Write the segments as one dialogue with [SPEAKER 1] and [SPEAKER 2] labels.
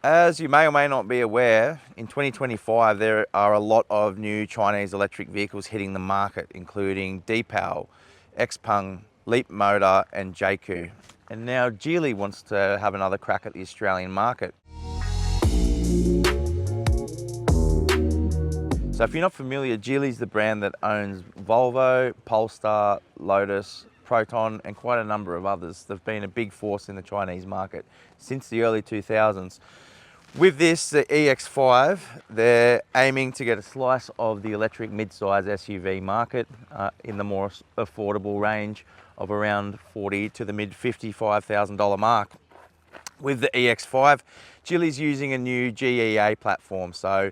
[SPEAKER 1] As you may or may not be aware, in 2025 there are a lot of new Chinese electric vehicles hitting the market, including Deepal, Xpeng, Leap Motor and JQ. And now Geely wants to have another crack at the Australian market. So if you're not familiar, Geely's the brand that owns Volvo, Polestar, Lotus, Proton and quite a number of others. They've been a big force in the Chinese market since the early 2000s. With this, the EX5, they're aiming to get a slice of the electric mid-size SUV market in the more affordable range of around $40,000 to the mid $55,000 mark. With the EX5, Geely's using a new GEA platform. So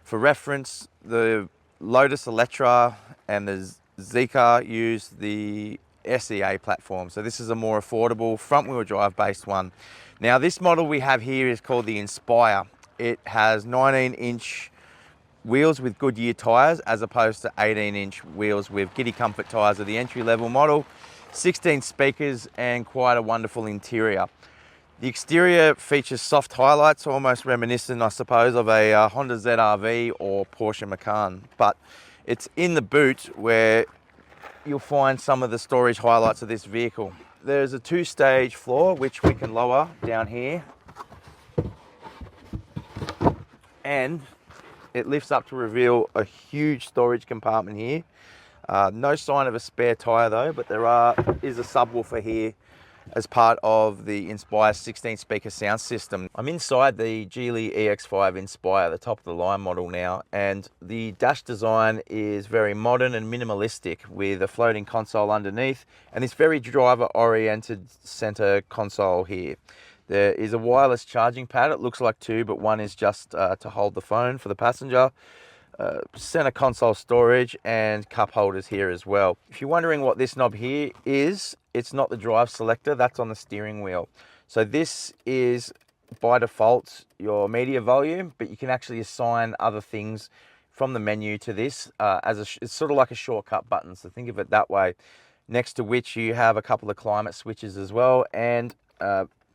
[SPEAKER 1] for reference, the Lotus Electra and the Zeekr use the SEA platform. So this is a more affordable front-wheel drive based one. Now this model we have here is called the Inspire. It has 19-inch wheels with Goodyear tyres as opposed to 18-inch wheels with Giddy Comfort tyres of the entry-level model, 16 speakers and quite a wonderful interior. The exterior features soft highlights, almost reminiscent, I suppose, of a Honda ZR-V or Porsche Macan, but it's in the boot where you'll find some of the storage highlights of this vehicle. There's a two-stage floor, which we can lower down here, and it lifts up to reveal a huge storage compartment here. No sign of a spare tyre though, but there is a subwoofer here as part of the Inspire 16 speaker sound system. I'm inside the Geely EX5 Inspire, the top of the line model now, and the dash design is very modern and minimalistic with a floating console underneath and this very driver oriented center console here. There is a wireless charging pad. It looks like two, but one is just to hold the phone for the passenger. Center console storage and cup holders here as well. If you're wondering what this knob here is, it's not the drive selector, that's on the steering wheel. So this is by default your media volume, but you can actually assign other things from the menu to this it's sort of like a shortcut button, so think of it that way. Next to which you have a couple of climate switches as well and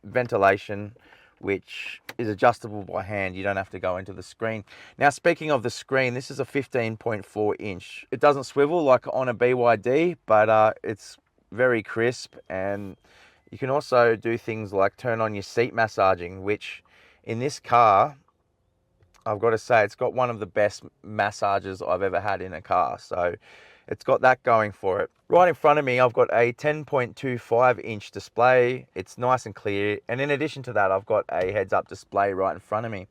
[SPEAKER 1] ventilation, which is adjustable by hand. You don't have to go into the screen. Now, speaking of the screen, this is a 15.4 inch. It doesn't swivel like on a BYD, but it's very crisp, and you can also do things like turn on your seat massaging, which in this car, I've got to say, it's got one of the best massages I've ever had in a car. So it's got that going for it. Right in front of me, I've got a 10.25 inch display. It's nice and clear. And in addition to that, I've got a heads-up display right in front of me.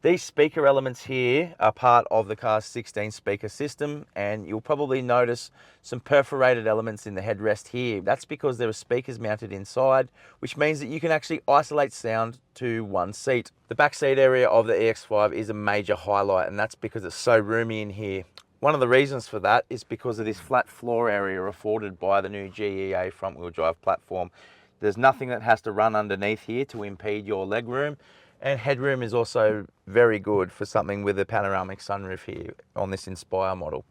[SPEAKER 1] These speaker elements here are part of the car's 16 speaker system, and you'll probably notice some perforated elements in the headrest here. That's because there are speakers mounted inside, which means that you can actually isolate sound to one seat. The back seat area of the EX5 is a major highlight, and that's because it's so roomy in here. One of the reasons for that is because of this flat floor area afforded by the new GEA front-wheel drive platform. There's nothing that has to run underneath here to impede your legroom, and headroom is also very good for something with a panoramic sunroof here on this Inspire model.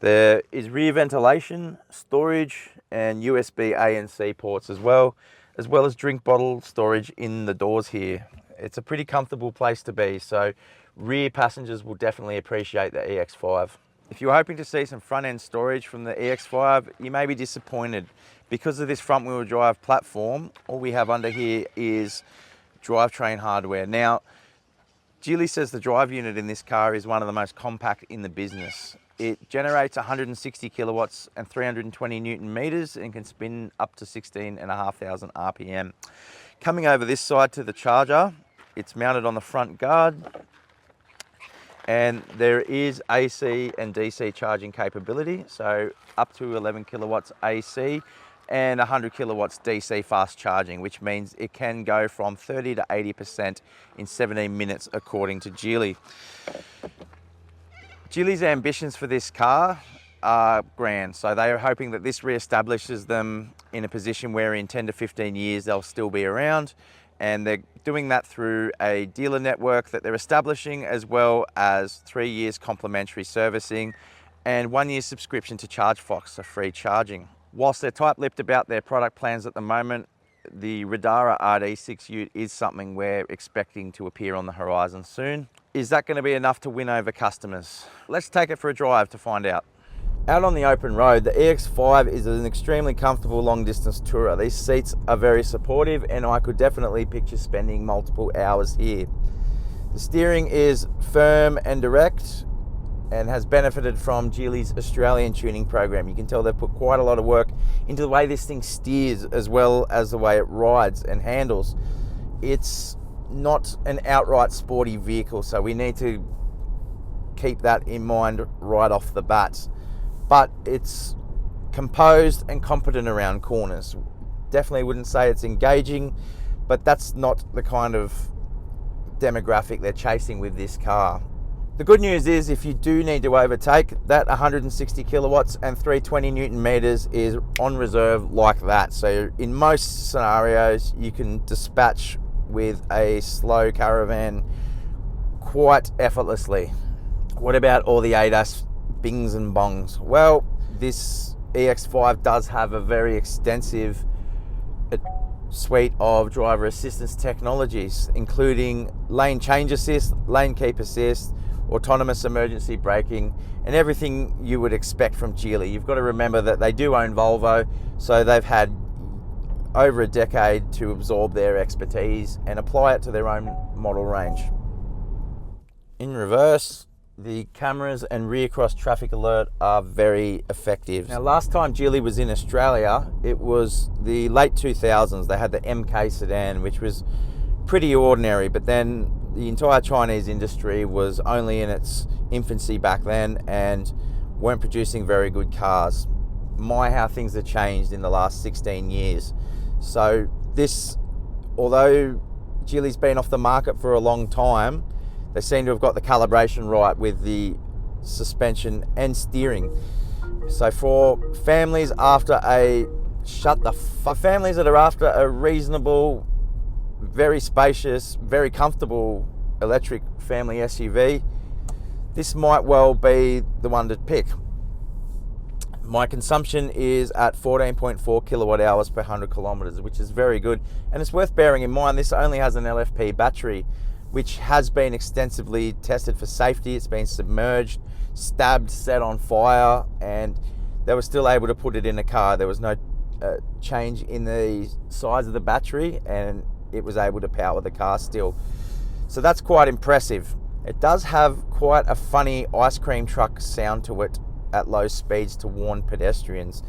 [SPEAKER 1] There is rear ventilation, storage, and USB A and C ports as well as drink bottle storage in the doors here. It's a pretty comfortable place to be, so rear passengers will definitely appreciate the EX5. If you're hoping to see some front-end storage from the EX5, you may be disappointed. Because of this front-wheel drive platform, all we have under here is drivetrain hardware. Now, Geely says the drive unit in this car is one of the most compact in the business. It generates 160 kilowatts and 320 Newton meters and can spin up to 16,500 RPM. Coming over this side to the charger, it's mounted on the front guard, and there is AC and DC charging capability, so up to 11 kilowatts AC and 100 kilowatts DC fast charging, which means it can go from 30 to 80% in 17 minutes according to Geely. Geely's ambitions for this car are grand, so they are hoping that this re-establishes them in a position where in 10 to 15 years they'll still be around, and they're doing that through a dealer network that they're establishing, as well as 3 years complimentary servicing and 1 year subscription to ChargeFox for free charging. Whilst they're tight-lipped about their product plans at the moment, the Radara RD6 Ute is something we're expecting to appear on the horizon soon. Is that going to be enough to win over customers? Let's take it for a drive to find out. Out on the open road, the EX5 is an extremely comfortable long distance tourer. These seats are very supportive and I could definitely picture spending multiple hours here. The steering is firm and direct and has benefited from Geely's Australian tuning program. You can tell they've put quite a lot of work into the way this thing steers as well as the way it rides and handles. It's not an outright sporty vehicle, so we need to keep that in mind right off the bat. But it's composed and competent around corners. Definitely wouldn't say it's engaging, but that's not the kind of demographic they're chasing with this car. The good news is if you do need to overtake, that 160 kilowatts and 320 Newton meters is on reserve like that. So in most scenarios, you can dispatch with a slow Caravan quite effortlessly. What about all the ADAS bings and bongs? Well, this EX5 does have a very extensive suite of driver assistance technologies, including lane change assist, lane keep assist, autonomous emergency braking, and everything you would expect from Geely. You've got to remember that they do own Volvo, so they've had over a decade to absorb their expertise and apply it to their own model range. In reverse, the cameras and rear cross traffic alert are very effective. Now, last time Geely was in Australia, it was the late 2000s. They had the MK sedan, which was pretty ordinary, but then the entire Chinese industry was only in its infancy back then and weren't producing very good cars. My, how things have changed in the last 16 years. So this, although Geely's been off the market for a long time, they seem to have got the calibration right with the suspension and steering. So for families after families that are after a reasonable, very spacious, very comfortable electric family SUV, this might well be the one to pick. My consumption is at 14.4 kilowatt hours per 100 kilometers, which is very good. And it's worth bearing in mind, this only has an LFP battery, which has been extensively tested for safety. It's been submerged, stabbed, set on fire, and they were still able to put it in a car. There was no change in the size of the battery, and it was able to power the car still. So that's quite impressive. It does have quite a funny ice cream truck sound to it at low speeds to warn pedestrians.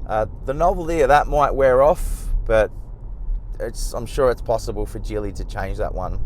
[SPEAKER 1] The novelty of that might wear off, but I'm sure it's possible for Geely to change that one.